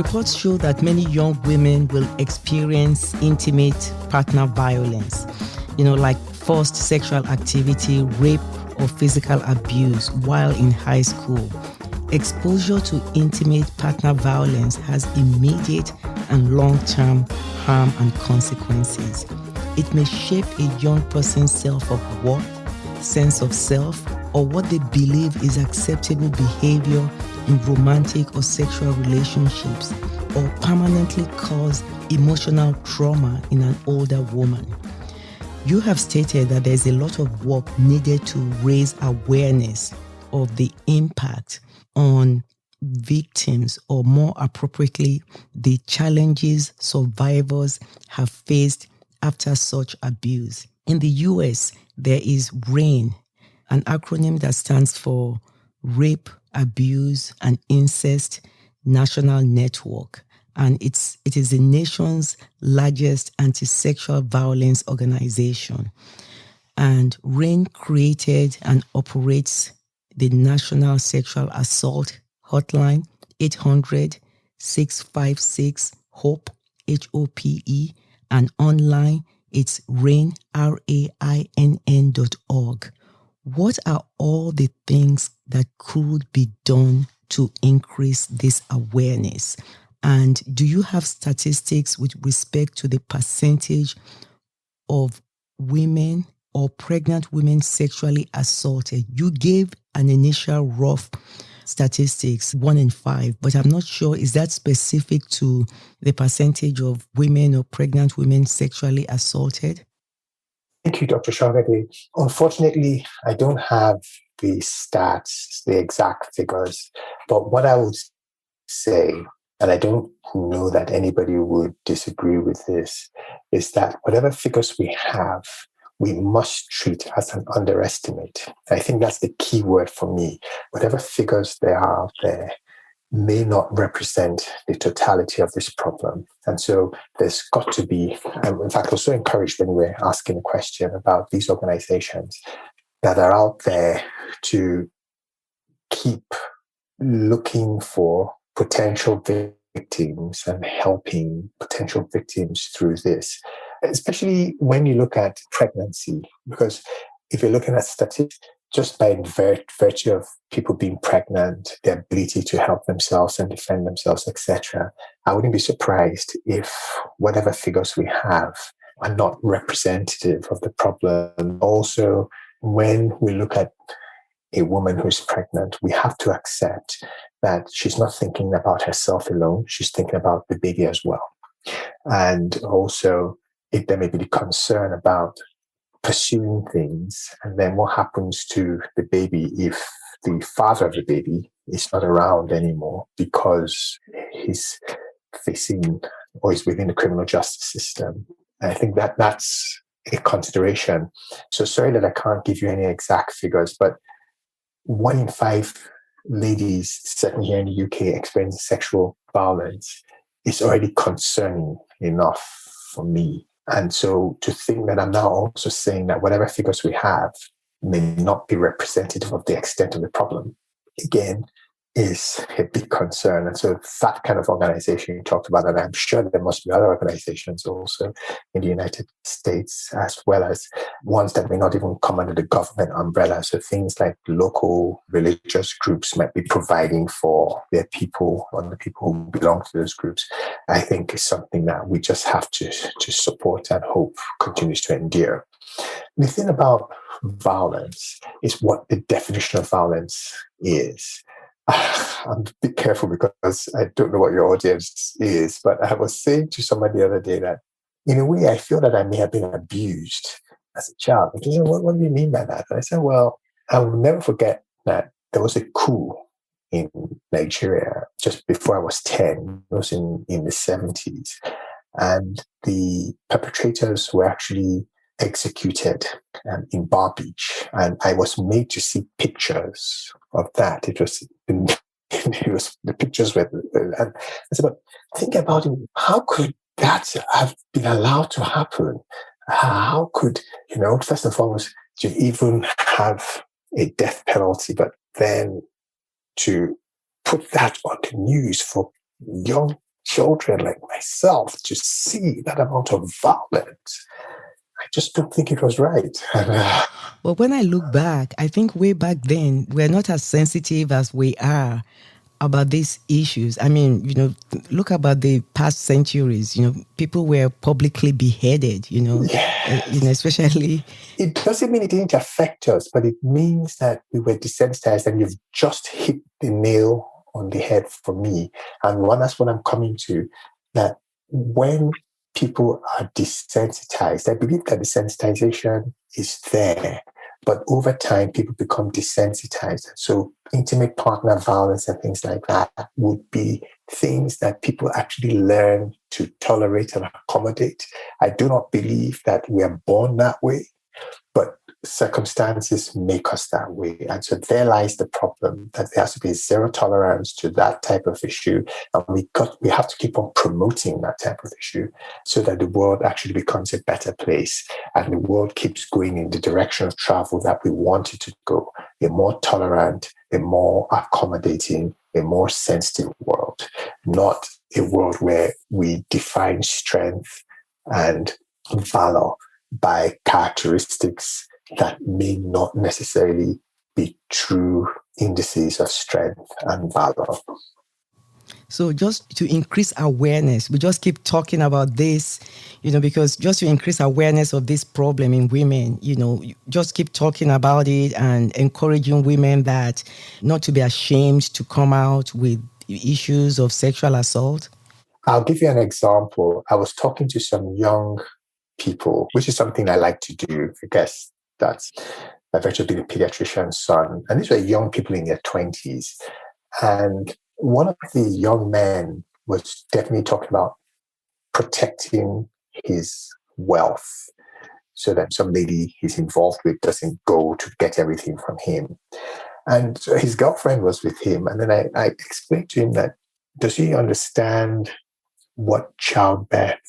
Reports show that many young women will experience intimate partner violence, like forced sexual activity, rape, or physical abuse while in high school. Exposure to intimate partner violence has immediate and long-term harm and consequences. It may shape a young person's self-worth, sense of self, or what they believe is acceptable behavior in romantic or sexual relationships, or permanently cause emotional trauma in an older woman. You have stated that there's a lot of work needed to raise awareness of the impact on victims, or more appropriately, the challenges survivors have faced after such abuse. In the US, there is RAIN, an acronym that stands for Rape, Abuse, and Incest National Network. And it is the nation's largest anti-sexual violence organization. And RAIN created and operates the National Sexual Assault Hotline, 800-656-HOPE, HOPE, and online, it's RAIN, RAINN.org. What are all the things that could be done to increase this awareness? And do you have statistics with respect to the percentage of women or pregnant women sexually assaulted? You gave an initial rough statistics, 1 in 5, but I'm not sure, is that specific to the percentage of women or pregnant women sexually assaulted? Thank you, Dr. Shagadi. Unfortunately, I don't have the stats, the exact figures, but what I would say, and I don't know that anybody would disagree with this, is that whatever figures we have, we must treat as an underestimate. I think that's the key word for me. Whatever figures there are out there may not represent the totality of this problem. And so there's got to be, in fact, I was so encouraged when we were asking a question about these organizations that are out there to keep looking for potential victims and helping potential victims through this, especially when you look at pregnancy, because if you're looking at statistics, just by virtue of people being pregnant, their ability to help themselves and defend themselves, etc., I wouldn't be surprised if whatever figures we have are not representative of the problem. Also, when we look at a woman who's pregnant, we have to accept that she's not thinking about herself alone. She's thinking about the baby as well. And also, if there may be the concern about pursuing things, and then what happens to the baby if the father of the baby is not around anymore because he's facing or is within the criminal justice system. I think that that's a consideration. So sorry that I can't give you any exact figures, but 1 in 5 ladies, certainly here in the UK, experiencing sexual violence is already concerning enough for me. And so to think that I'm now also saying that whatever figures we have may not be representative of the extent of the problem, again, is a big concern. And so that kind of organization you talked about, and I'm sure there must be other organizations also in the United States, as well as ones that may not even come under the government umbrella. So things like local religious groups might be providing for their people or the people who belong to those groups, I think is something that we just have to support and hope continues to endure. The thing about violence is what the definition of violence is. I'm a bit careful because I don't know what your audience is, but I was saying to somebody the other day that in a way I feel that I may have been abused as a child. And they said, what do you mean by that? And I said, well, I will never forget that there was a coup in Nigeria just before I was 10. It was in the 70s. And the perpetrators were actually executed in Bar Beach, and I was made to see pictures of that. It was the pictures were, and I said, but think about it. How could that have been allowed to happen? How could, first and foremost, to even have a death penalty, but then to put that on the news for young children like myself to see that amount of violence. I just don't think it was right. But when I look back, I think way back then, we're not as sensitive as we are about these issues. I mean, look about the past centuries, people were publicly beheaded, Yes. especially. It doesn't mean it didn't affect us, but it means that we were desensitized, and you've just hit the nail on the head for me. And that's what I'm coming to, that when people are desensitized, I believe that desensitization is there, but over time, people become desensitized. So intimate partner violence and things like that would be things that people actually learn to tolerate and accommodate. I do not believe that we are born that way, but circumstances make us that way. And so there lies the problem, that there has to be zero tolerance to that type of issue. And we have to keep on promoting that type of issue so that the world actually becomes a better place and the world keeps going in the direction of travel that we want it to go, a more tolerant, a more accommodating, a more sensitive world, not a world where we define strength and valor by characteristics that may not necessarily be true indices of strength and valor. So just to increase awareness, we just keep talking about this, because just to increase awareness of this problem in women, just keep talking about it and encouraging women that not to be ashamed to come out with issues of sexual assault. I'll give you an example. I was talking to some young people, which is something I like to do. I guess that's by virtue of being a pediatrician's son. And these were young people in their 20s. And one of the young men was definitely talking about protecting his wealth so that some lady he's involved with doesn't go to get everything from him. And so his girlfriend was with him. And then I explained to him that, does he understand what childbirth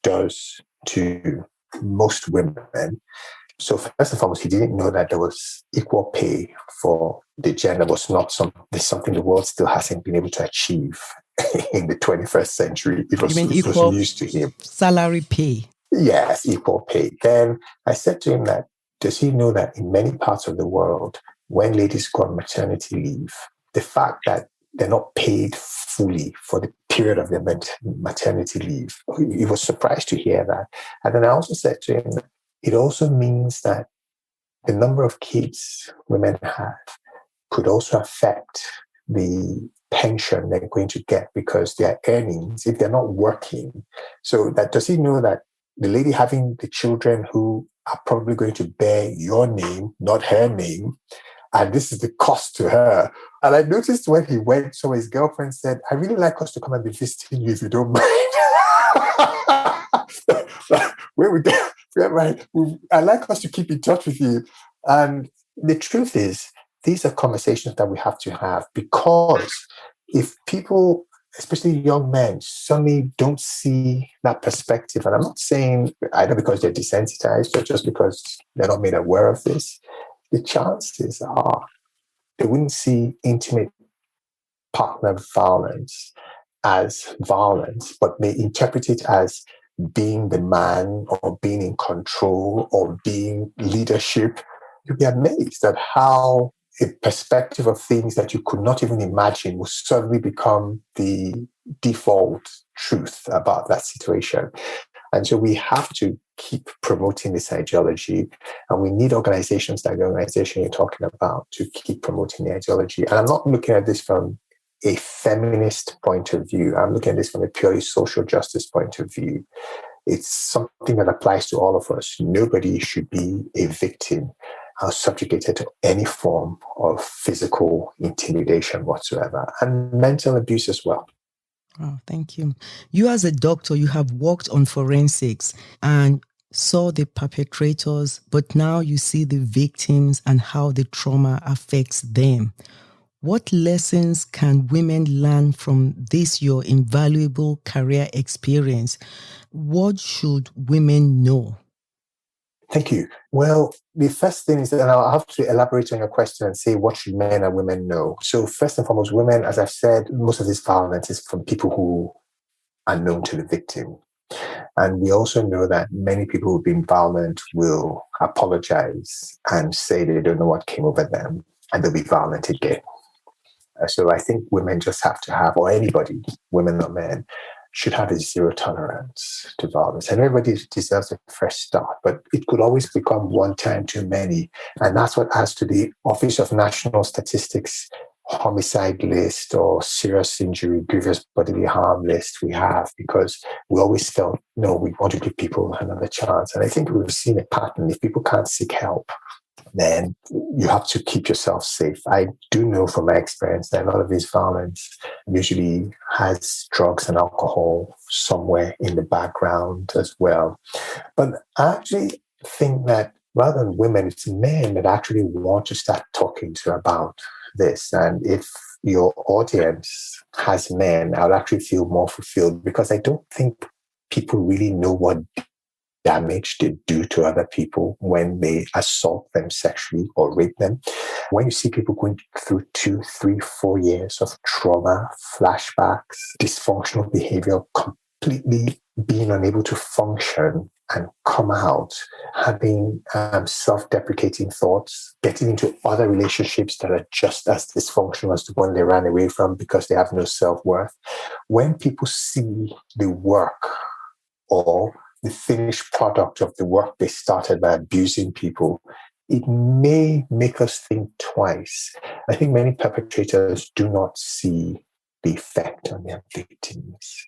does to most women? So first and foremost, he didn't know that there was equal pay for the gender. Was not something the world still hasn't been able to achieve in the 21st century. It was news to him. Salary pay. Yes, equal pay. Then I said to him that, does he know that in many parts of the world, when ladies go on maternity leave, the fact that they're not paid fully for the period of their maternity leave, he was surprised to hear that. And then I also said to him that it also means that the number of kids women have could also affect the pension they're going to get, because their earnings, if they're not working. So that, does he know that the lady having the children who are probably going to bear your name, not her name, and this is the cost to her. And I noticed when he went, so his girlfriend said, I really like us to come and be visiting you if you don't mind. Where we go, right? I like us to keep in touch with you. And the truth is, these are conversations that we have to have, because if people, especially young men, suddenly don't see that perspective, and I'm not saying either because they're desensitized or just because they're not made aware of this, the chances are they wouldn't see intimate partner violence as violence, but may interpret it as being the man or being in control or being leadership. You'll be amazed at how a perspective of things that you could not even imagine will suddenly become the default truth about that situation. And so we have to keep promoting this ideology, and we need organizations like the organization you're talking about to keep promoting the ideology. And I'm not looking at this from a feminist point of view. I'm looking at this from a purely social justice point of view. It's something that applies to all of us. Nobody should be a victim or subjugated to any form of physical intimidation whatsoever, and mental abuse as well. Oh, thank you. You as a doctor, you have worked on forensics and saw the perpetrators, but now you see the victims and how the trauma affects them. What lessons can women learn from this, your invaluable career experience? What should women know? Thank you. Well, the first thing is that I'll have to elaborate on your question and say, what should men and women know? So first and foremost, women, as I've said, most of this violence is from people who unknown to the victim. And we also know that many people who've been violent will apologize and say they don't know what came over them, and they'll be violent again. So I think women just have to have, or anybody, women or men, should have a zero tolerance to violence. And everybody deserves a fresh start, but it could always become one time too many. And that's what adds to the Office of National Statistics homicide list or serious injury, grievous bodily harm list we have, because we always felt, no, we want to give people another chance. And I think we've seen a pattern. If people can't seek help, then you have to keep yourself safe. I do know from my experience that a lot of this violence usually has drugs and alcohol somewhere in the background as well. But I actually think that rather than women, it's men that actually want to start talking to about this. And if your audience has men, I would actually feel more fulfilled, because I don't think people really know what damage they do to other people when they assault them sexually or rape them. When you see people going through 2, 3, 4 years of trauma, flashbacks, dysfunctional behavior, completely being unable to function and come out, having self-deprecating thoughts, getting into other relationships that are just as dysfunctional as the one they ran away from because they have no self-worth. When people see the work or the finished product of the work they started by abusing people, it may make us think twice. I think many perpetrators do not see the effect on their victims,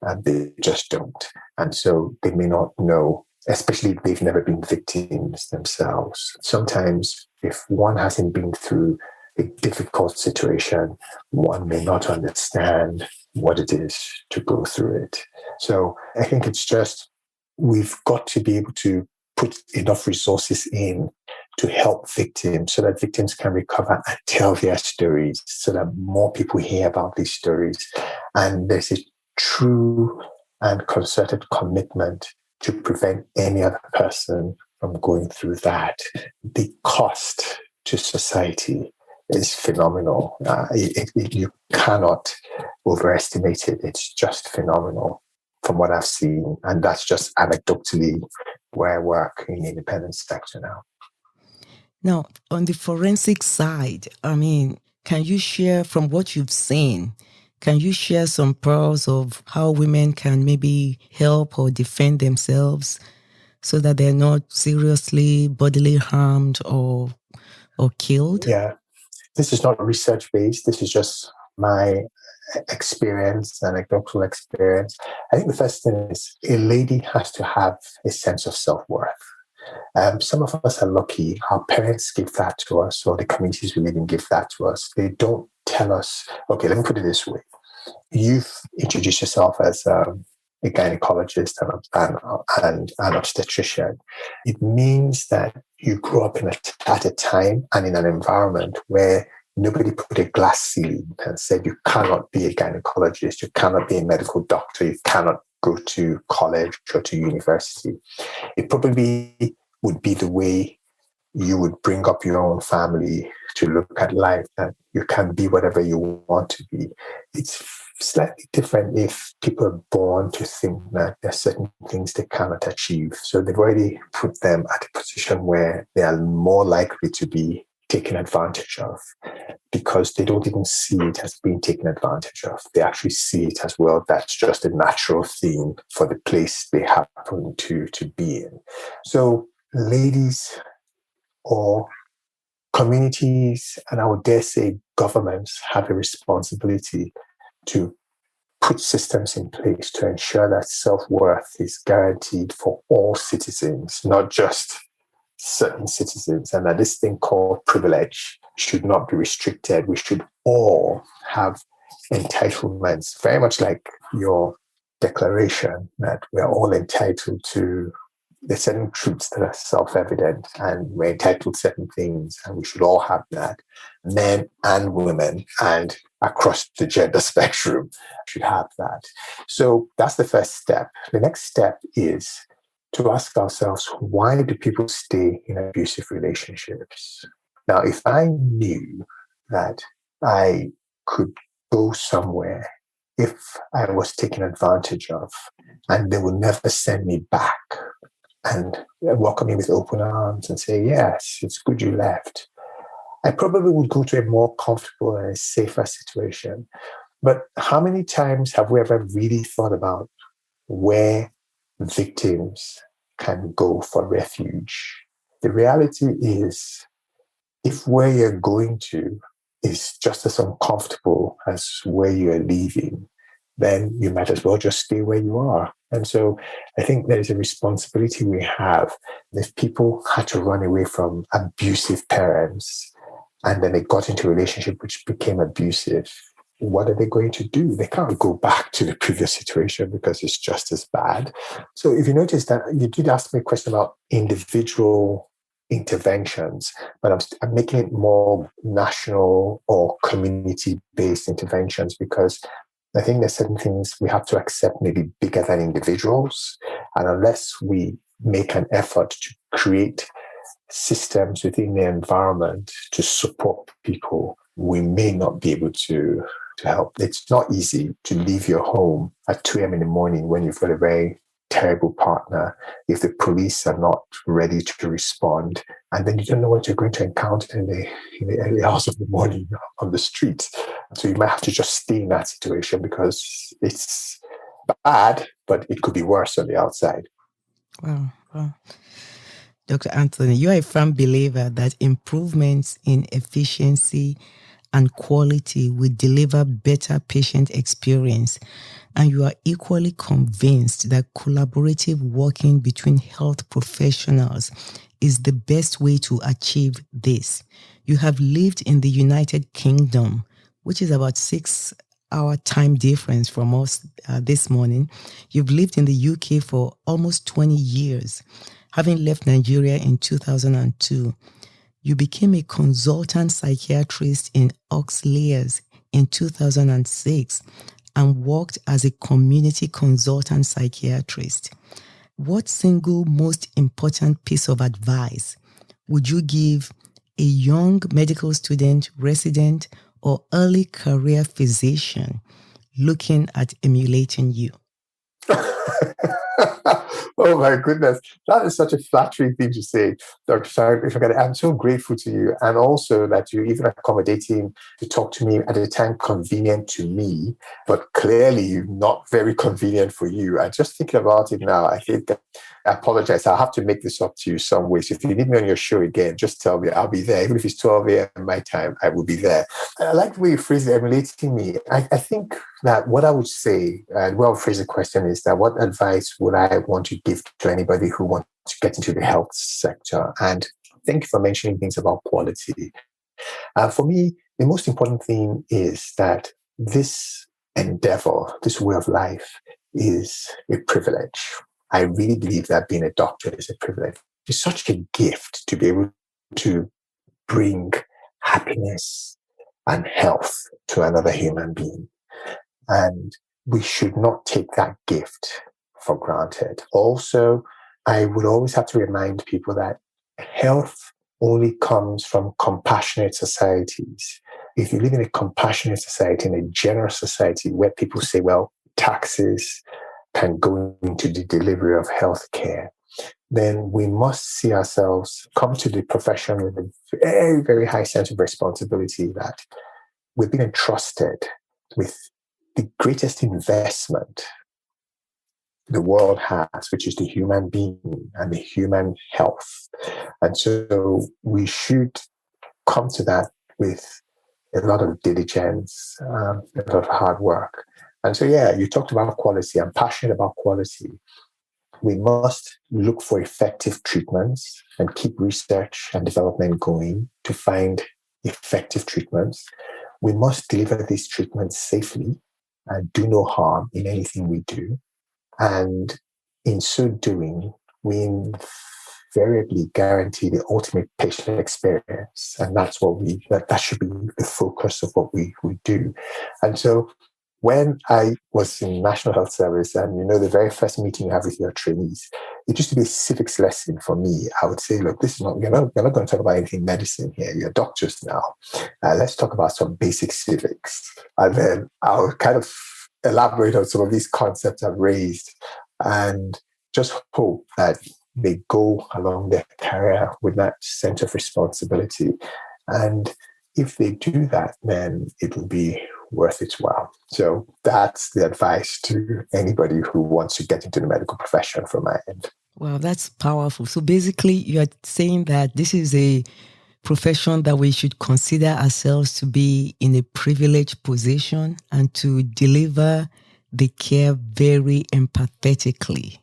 and they just don't. And so they may not know, especially if they've never been victims themselves. Sometimes if one hasn't been through a difficult situation, one may not understand what it is to go through it. So I think it's just, we've got to be able to put enough resources in to help victims so that victims can recover and tell their stories, so that more people hear about these stories. And there's a true and concerted commitment to prevent any other person from going through that. The cost to society is phenomenal. You cannot overestimate it. It's just phenomenal from what I've seen. And that's just anecdotally where I work in the independent sector now. Now, on the forensic side, I mean, can you share from what you've seen? Can you share some pearls of how women can maybe help or defend themselves so that they're not seriously bodily harmed or killed? Yeah, this is not research-based. This is just my experience, anecdotal experience. I think the first thing is a lady has to have a sense of self-worth. Some of us are lucky. Our parents give that to us, or the communities we live in give that to us. They don't tell us, okay, let me put it this way. You've introduced yourself as a gynecologist and an obstetrician. It means that you grew up at a time and in an environment where nobody put a glass ceiling and said you cannot be a gynecologist, you cannot be a medical doctor, you cannot go to college or to university. It probably would be the way you would bring up your own family to look at life, that you can be whatever you want to be. It's slightly different if people are born to think that there are certain things they cannot achieve. So they've already put them at a position where they are more likely to be taken advantage of, because they don't even see it as being taken advantage of. They actually see it as, well, that's just a natural thing for the place they happen to be in. So ladies or communities, and I would dare say governments, have a responsibility to put systems in place to ensure that self-worth is guaranteed for all citizens, not just certain citizens, and that this thing called privilege should not be restricted. We should all have entitlements, very much like your declaration, that we're all entitled to the certain truths that are self-evident, and we're entitled to certain things, and we should all have that. Men and women and across the gender spectrum should have that. So that's the first step. The next step is to ask ourselves, why do people stay in abusive relationships? Now, if I knew that I could go somewhere if I was taken advantage of, and they would never send me back and welcome me with open arms and say, yes, it's good you left, I probably would go to a more comfortable and a safer situation. But how many times have we ever really thought about where victims can go for refuge? The reality is, if where you're going to is just as uncomfortable as where you're leaving, then you might as well just stay where you are. And so I think there is a responsibility we have. If people had to run away from abusive parents and then they got into a relationship which became abusive, what are they going to do? They can't go back to the previous situation because it's just as bad. So if you notice that you did ask me a question about individual interventions, but I'm making it more national or community-based interventions because I think there's certain things we have to accept maybe bigger than individuals. And unless we make an effort to create systems within the environment to support people, we may not be able to help. It's not easy to leave your home at 2 a.m. in the morning when you've got a very terrible partner, if the police are not ready to respond, and then you don't know what you're going to encounter in the early hours of the morning on the street. So you might have to just stay in that situation because it's bad, but it could be worse on the outside. Wow. Dr. Anthony, you are a firm believer that improvements in efficiency and quality will deliver better patient experience. And you are equally convinced that collaborative working between health professionals is the best way to achieve this. You have lived in the United Kingdom, which is about 6-hour time difference from us this morning. You've lived in the UK for almost 20 years, having left Nigeria in 2002. You became a consultant psychiatrist in Oxley's in 2006 and worked as a community consultant psychiatrist. What single most important piece of advice would you give a young medical student, resident, or early career physician looking at emulating you? Oh my goodness, that is such a flattering thing to say, Dr. Shah. I'm so grateful to you, and also that you're even accommodating to talk to me at a time convenient to me, but clearly not very convenient for you. I'm just thinking about it now. I apologize. I'll have to make this up to you some way. So if you need me on your show again, just tell me. I'll be there. Even if it's 12 a.m. my time, I will be there. I like the way you phrase it, emulating me. I think that what I would say, and well phrase the question is that what advice would I want to give to anybody who wants to get into the health sector? And thank you for mentioning things about quality. For me, the most important thing is that this endeavor, this way of life, is a privilege. I really believe that being a doctor is a privilege. It's such a gift to be able to bring happiness and health to another human being. And we should not take that gift for granted. Also, I would always have to remind people that health only comes from compassionate societies. If you live in a compassionate society, in a generous society where people say, well, taxes can go into the delivery of healthcare, then we must see ourselves come to the profession with a very, very high sense of responsibility that we've been entrusted with the greatest investment the world has, which is the human being and the human health. And so we should come to that with a lot of diligence, a lot of hard work. And so, yeah, you talked about quality. I'm passionate about quality. We must look for effective treatments and keep research and development going to find effective treatments. We must deliver these treatments safely and do no harm in anything we do. And in so doing, we invariably guarantee the ultimate patient experience. And that's what that should be the focus of what we do. And so when I was in National Health Service, and the very first meeting you have with your trainees, it used to be a civics lesson for me. I would say, look, we're not going to talk about anything medicine here. You're doctors now. Let's talk about some basic civics. And then I would kind of elaborate on some of these concepts I've raised, and just hope that they go along their career with that sense of responsibility. And if they do that, then it will be worth its while. So that's the advice to anybody who wants to get into the medical profession from my end. Wow, that's powerful. So basically, you are saying that this is a profession that we should consider ourselves to be in a privileged position and to deliver the care very empathetically.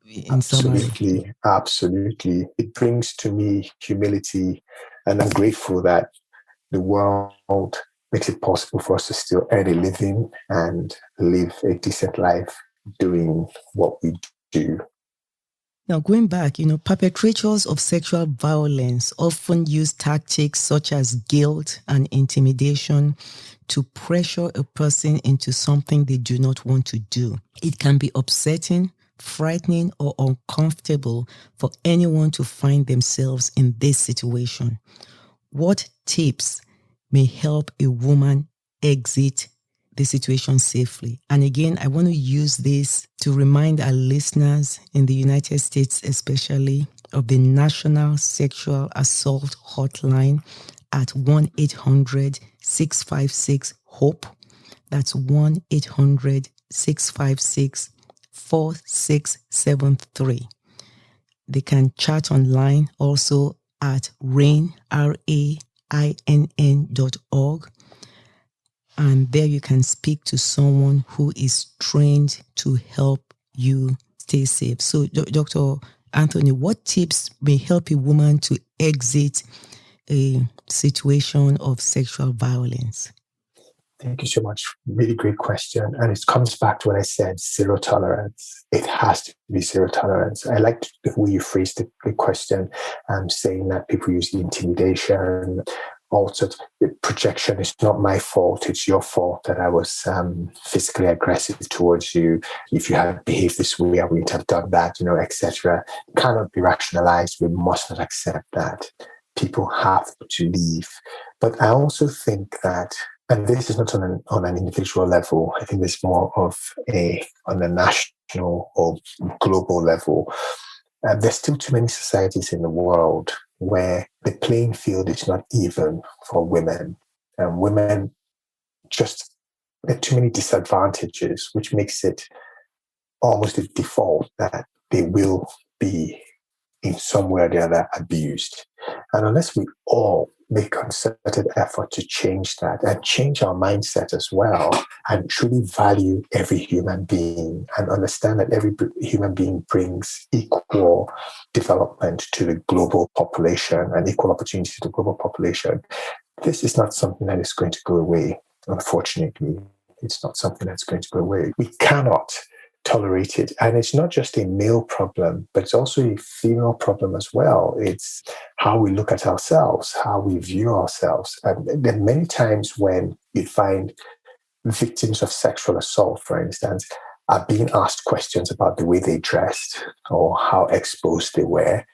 In Absolutely, absolutely. It brings to me humility, and I'm grateful that the world makes it possible for us to still earn a living and live a decent life doing what we do. Now, going back, perpetrators of sexual violence often use tactics such as guilt and intimidation to pressure a person into something they do not want to do. It can be upsetting, frightening, or uncomfortable for anyone to find themselves in this situation. What tips may help a woman exit the situation safely? And again, I want to use this to remind our listeners in the United States, especially, of the National Sexual Assault Hotline at 1-800-656-HOPE. That's 1-800-656-4673. They can chat online also at rainn.org. And there you can speak to someone who is trained to help you stay safe. So, Dr. Anthony, what tips may help a woman to exit a situation of sexual violence? Thank you so much. Really great question. And it comes back to what I said, zero tolerance. It has to be zero tolerance. I liked the way you phrased the question, saying that people use intimidation, all sorts of projection. It's not my fault. It's your fault that I was physically aggressive towards you. If you had behaved this way, I wouldn't have done that, etc. It cannot be rationalized. We must not accept that. People have to leave. But I also think that, and this is not on an individual level, I think it's more of on a national or global level. There's still too many societies in the world where the playing field is not even for women. And women just, there are too many disadvantages, which makes it almost a default that they will be in some way or the other abused. And unless we all make concerted effort to change that and change our mindset as well, and truly value every human being and understand that every human being brings equal development to the global population and equal opportunity to the global population, this is not something that is going to go away. Unfortunately, it's not something that's going to go away. We cannot tolerate it. And it's not just a male problem, but it's also a female problem as well. It's how we look at ourselves, how we view ourselves. And there are many times when you find victims of sexual assault, for instance, are being asked questions about the way they dressed or how exposed they were.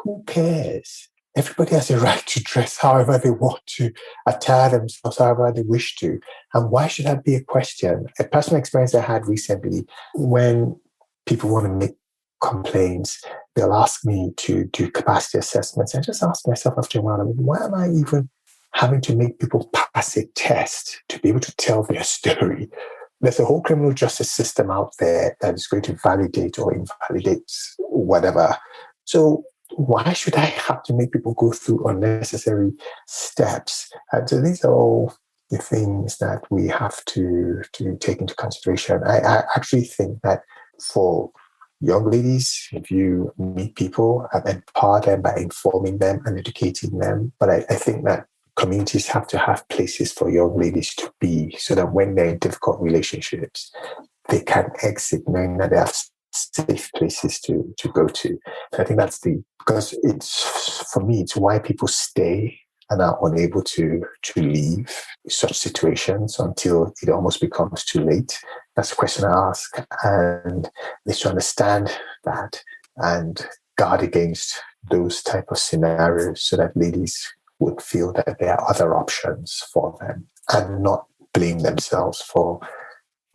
Who cares? Everybody has a right to dress however they want to, attire themselves however they wish to. And why should that be a question? A personal experience I had recently, when people want to make complaints, they'll ask me to do capacity assessments. I just ask myself after a while, why am I even having to make people pass a test to be able to tell their story? There's a whole criminal justice system out there that is going to validate or invalidate whatever. So why should I have to make people go through unnecessary steps? And so these are all the things that we have to take into consideration. I actually think that for young ladies, if you meet people, empower them by informing them and educating them. But I think that communities have to have places for young ladies to be, so that when they're in difficult relationships, they can exit knowing that they have safe places to go to. I think that's because it's, for me, it's why people stay and are unable to leave such situations until it almost becomes too late. That's the question I ask. And they should understand that and guard against those type of scenarios so that ladies would feel that there are other options for them and not blame themselves for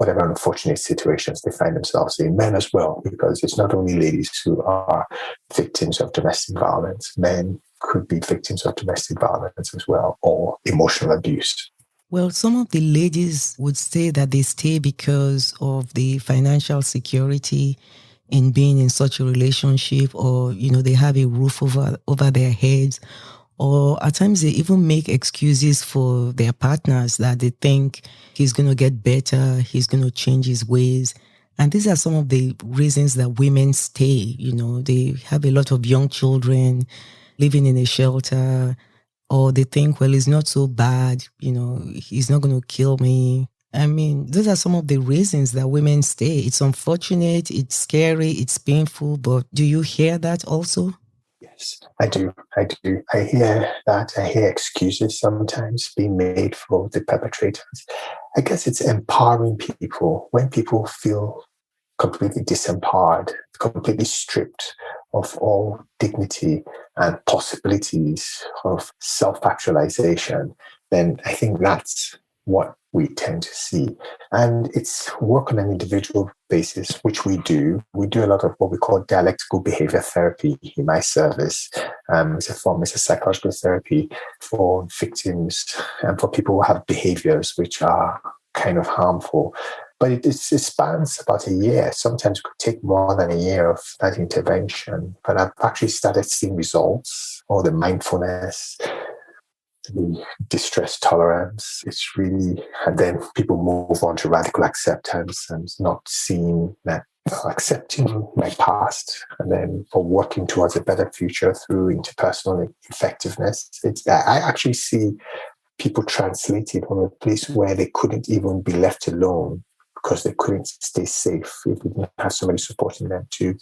whatever unfortunate situations they find themselves in. Men as well, because it's not only ladies who are victims of domestic violence. Men could be victims of domestic violence as well, or emotional abuse. Well, some of the ladies would say that they stay because of the financial security in being in such a relationship, or, they have a roof over their heads, or at times they even make excuses for their partners that they think he's going to get better, he's going to change his ways. And these are some of the reasons that women stay. They have a lot of young children living in a shelter, or they think, well, it's not so bad, he's not going to kill me. I mean, those are some of the reasons that women stay. It's unfortunate, it's scary, it's painful, but do you hear that also? Yes, I do. I do. I hear that. I hear excuses sometimes being made for the perpetrators. I guess it's empowering people when people feel completely disempowered, completely stripped of all dignity and possibilities of self-actualization, then I think that's what we tend to see. And it's work on an individual basis, which we do. We do a lot of what we call dialectical behavior therapy in my service. It's a psychological therapy for victims and for people who have behaviors which are kind of harmful. But it spans about a year. Sometimes it could take more than a year of that intervention. But I've actually started seeing results, or the mindfulness, the distress tolerance. It's really, and then people move on to radical acceptance and not seeing that, accepting my past, and then for working towards a better future through interpersonal effectiveness. I actually see people translated from a place where they couldn't even be left alone because they couldn't stay safe if they didn't have somebody supporting them, to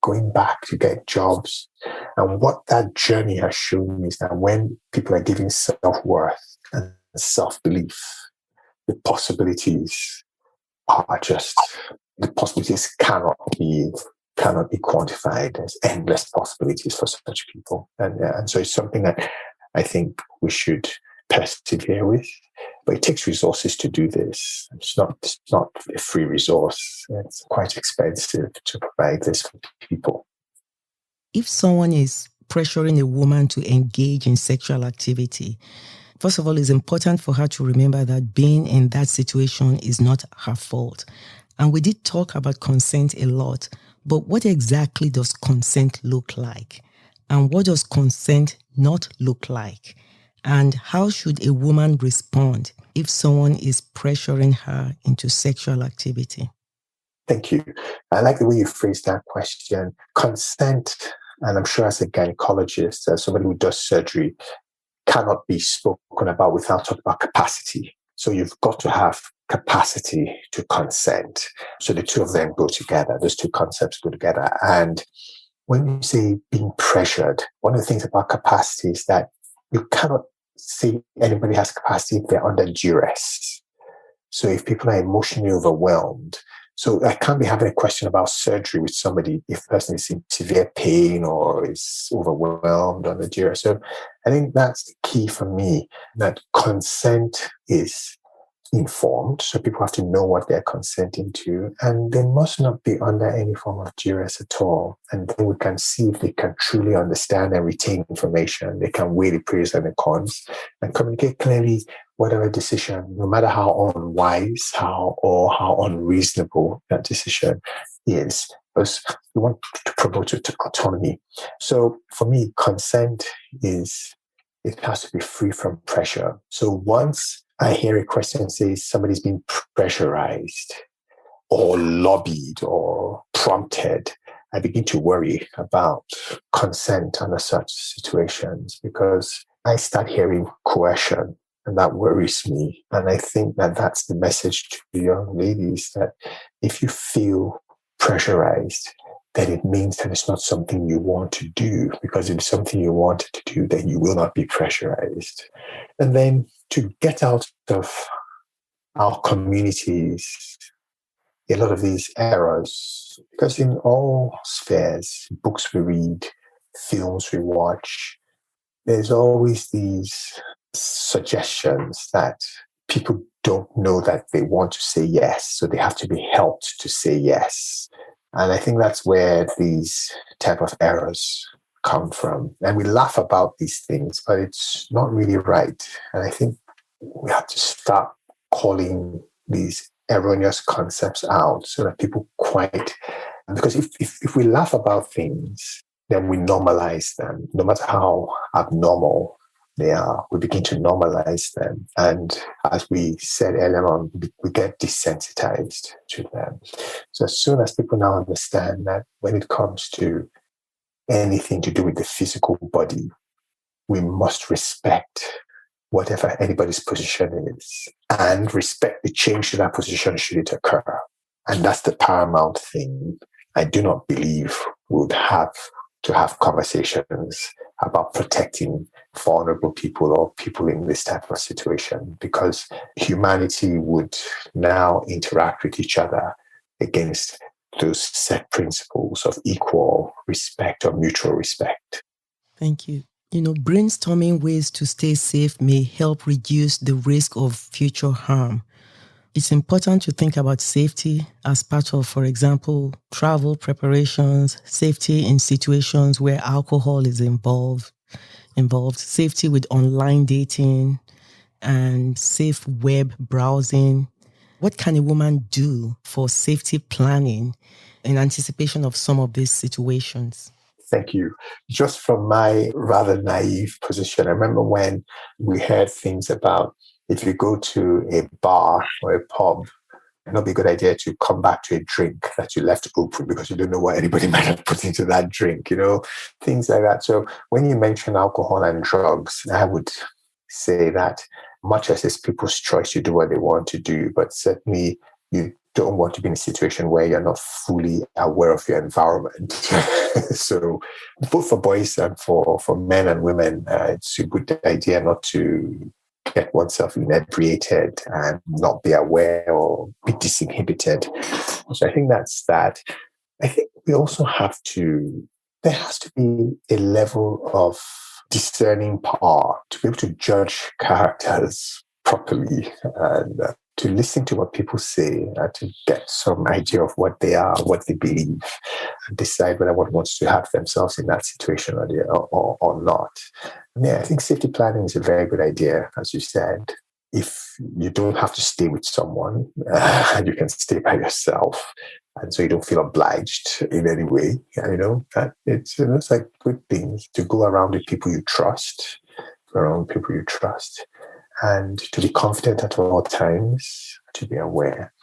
going back to get jobs. And what that journey has shown me is that when people are giving self-worth and self-belief, the possibilities cannot be quantified. There's endless possibilities for such people. And so it's something that I think we should persevere with, but it takes resources to do this. It's not a free resource. It's quite expensive to provide this for people. If someone is pressuring a woman to engage in sexual activity, first of all, it's important for her to remember that being in that situation is not her fault. And we did talk about consent a lot, but what exactly does consent look like? And what does consent not look like? And how should a woman respond if someone is pressuring her into sexual activity? Thank you. I like the way you phrased that question. Consent, and I'm sure as a gynecologist, as somebody who does surgery, cannot be spoken about without talking about capacity. So you've got to have capacity to consent. So the two of them go together. Those two concepts go together. And when you say being pressured, one of the things about capacity is that you cannot say anybody has capacity if they're under duress. So if people are emotionally overwhelmed, so I can't be having a question about surgery with somebody if the person is in severe pain or is overwhelmed under duress. So I think that's the key for me, that consent is informed. So people have to know what they're consenting to, and they must not be under any form of duress at all. And then we can see if they can truly understand and retain information. They can weigh the pros and the cons and communicate clearly whatever decision, no matter how unwise, how unreasonable that decision is. Because we want to promote autonomy. So for me, consent it has to be free from pressure. So once I hear a question say somebody's being pressurized or lobbied or prompted, I begin to worry about consent under such situations, because I start hearing coercion, and that worries me. And I think that that's the message to young ladies, that if you feel pressurized, then it means that it's not something you want to do, because if it's something you want to do, then you will not be pressurized. And then to get out of our communities a lot of these errors, because in all spheres, books we read, films we watch, there's always these suggestions that people don't know that they want to say yes, so they have to be helped to say yes. And I think that's where these type of errors come from. And we laugh about these things, but it's not really right. And I think we have to start calling these erroneous concepts out so that people because if we laugh about things, then we normalize them. No matter how abnormal they are, we begin to normalize them. And as we said earlier on, we get desensitized to them. So as soon as people now understand that when it comes to anything to do with the physical body, we must respect whatever anybody's position is and respect the change to that position should it occur. And that's the paramount thing. I do not believe we would have to have conversations about protecting vulnerable people or people in this type of situation, because humanity would now interact with each other against those set principles of equal respect or mutual respect. Thank you. Brainstorming ways to stay safe may help reduce the risk of future harm. It's important to think about safety as part of, for example, travel preparations, safety in situations where alcohol is involved, safety with online dating, and safe web browsing. What can a woman do for safety planning in anticipation of some of these situations? Thank you. Just from my rather naive position, I remember when we heard things about if you go to a bar or a pub, it might be a good idea to come back to a drink that you left open because you don't know what anybody might have put into that drink, things like that. So when you mention alcohol and drugs, I would say that much as it's people's choice to do what they want to do, but certainly you don't want to be in a situation where you're not fully aware of your environment. So both for boys and for men and women, it's a good idea not to get oneself inebriated and not be aware or be disinhibited. So I think that's that. I think we also there has to be a level of discerning power to be able to judge characters properly and to listen to what people say, to get some idea of what they are, what they believe, and decide whether one wants to have themselves in that situation or not. Yeah, I think safety planning is a very good idea, as you said. If you don't have to stay with someone, and you can stay by yourself, and so you don't feel obliged in any way, that it looks like good things to go around with people you trust, and to be confident at all times, to be aware.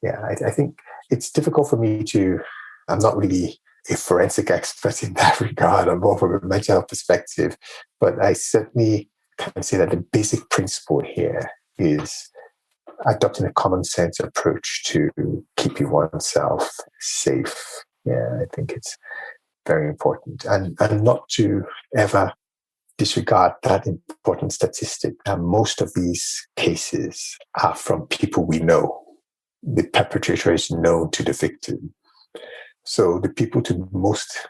Yeah, I think it's difficult for me I'm not really a forensic expert in that regard. I'm more from a mental health perspective, but I certainly can say that the basic principle here is adopting a common sense approach to keeping oneself safe. Yeah, I think it's very important. And not to ever disregard that important statistic that most of these cases are from people we know. The perpetrator is known to the victim. So the people to be most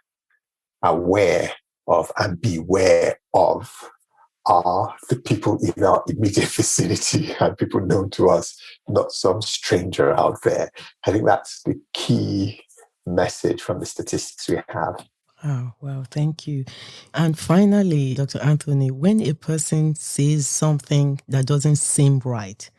aware of and beware of are the people in our immediate vicinity and people known to us, not some stranger out there. I think that's the key message from the statistics we have. Oh, well, thank you. And finally, Dr. Anthony, when a person says something that doesn't seem right,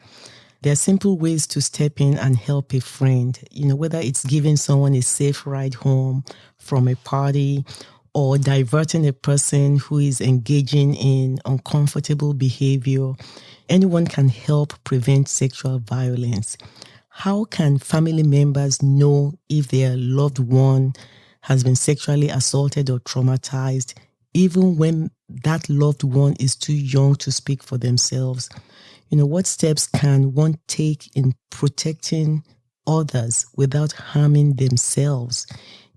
there are simple ways to step in and help a friend, whether it's giving someone a safe ride home from a party or diverting a person who is engaging in uncomfortable behavior. Anyone can help prevent sexual violence. How can family members know if their loved one has been sexually assaulted or traumatized, even when that loved one is too young to speak for themselves? What steps can one take in protecting others without harming themselves,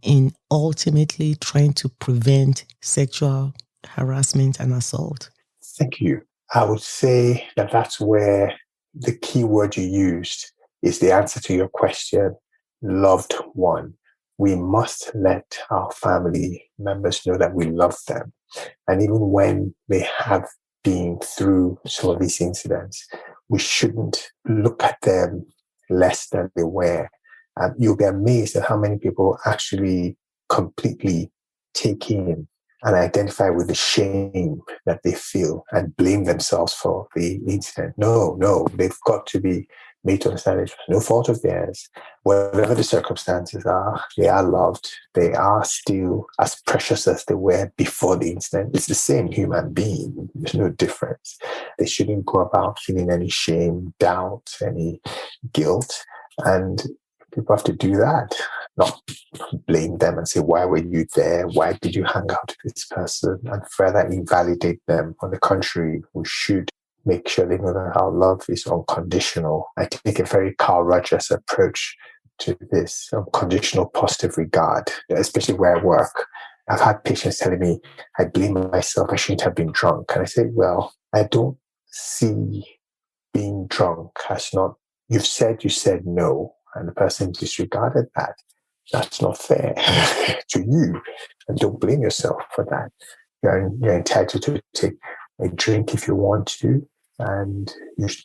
in ultimately trying to prevent sexual harassment and assault? Thank you. I would say that that's where the key word you used is the answer to your question, loved one. We must let our family members know that we love them. And even when they have been through some of these incidents, we shouldn't look at them less than they were. You'll be amazed at how many people actually completely take in and identify with the shame that they feel and blame themselves for the incident. No, they've got to be made to understand it's no fault of theirs. Whatever the circumstances are, they are loved. They are still as precious as they were before the incident. It's the same human being. There's no difference. They shouldn't go about feeling any shame, doubt, any guilt. And people have to do that, not blame them and say, why were you there? Why did you hang out with this person? And further invalidate them. On the contrary, we should make sure they know that our love is unconditional. I take a very Carl Rogers approach to this unconditional positive regard, especially where I work. I've had patients telling me, I blame myself, I shouldn't have been drunk. And I say, well, I don't see being drunk as not, you said no, and the person disregarded that. That's not fair to you. And don't blame yourself for that. You're entitled to take a drink if you want to, and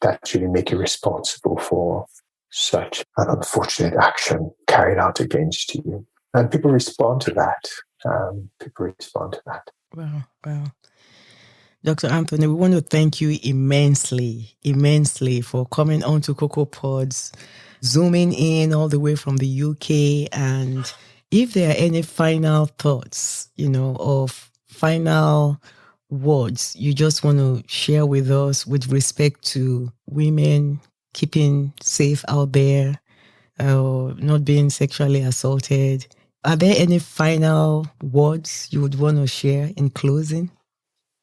that shouldn't make you responsible for such an unfortunate action carried out against you. And people respond to that. Wow. Dr. Anthony, we want to thank you immensely for coming on to Cocoa Pods, zooming in all the way from the UK. And if there are any final thoughts, of final words you just want to share with us with respect to women keeping safe out there, not being sexually assaulted, are there any final words you would want to share in closing?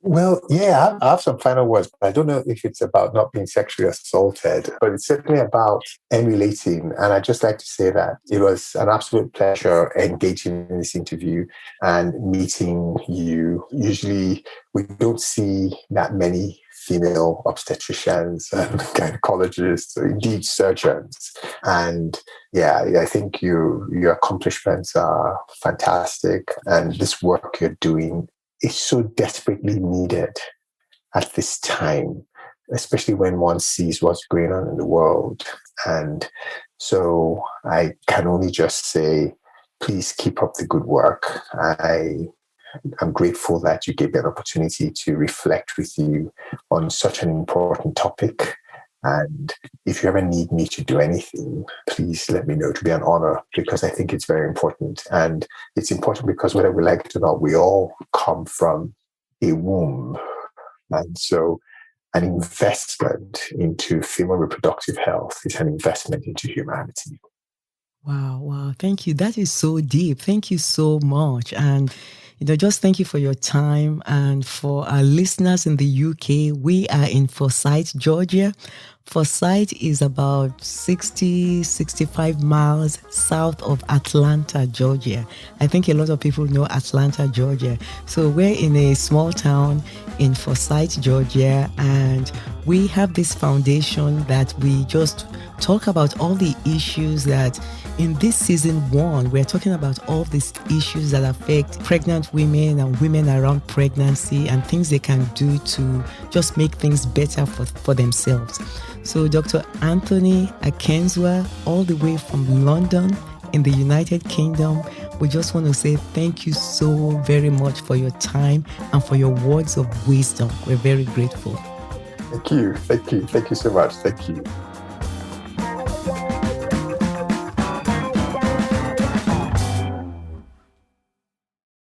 Well, yeah, I have some final words, but I don't know if it's about not being sexually assaulted, but it's certainly about emulating. And I'd just like to say that it was an absolute pleasure engaging in this interview and meeting you. Usually we don't see that many female obstetricians and gynecologists, or indeed surgeons. And yeah, I think your accomplishments are fantastic. And this work you're doing is so desperately needed at this time, especially when one sees what's going on in the world. And so I can only just say, please keep up the good work. I'm grateful that you gave me an opportunity to reflect with you on such an important topic. And if you ever need me to do anything, please let me know. To be an honor, because I think it's very important. And it's important because whether we like it or not, we all come from a womb. And so an investment into female reproductive health is an investment into humanity. Wow. Thank you. That is so deep. Thank you so much. And just thank you for your time. And for our listeners in the UK, we are in Forsyth, Georgia. Forsyth is about 65 miles south of Atlanta, Georgia. I think a lot of people know Atlanta, Georgia. So we're in a small town in Forsyth, Georgia, and we have this foundation that we just talk about all the issues that in this season 1, we're talking about all these issues that affect pregnant women and women around pregnancy and things they can do to just make things better for themselves. So Dr. Anthony Akenzua, all the way from London in the United Kingdom, we just want to say thank you so very much for your time and for your words of wisdom. We're very grateful. Thank you so much. Thank you.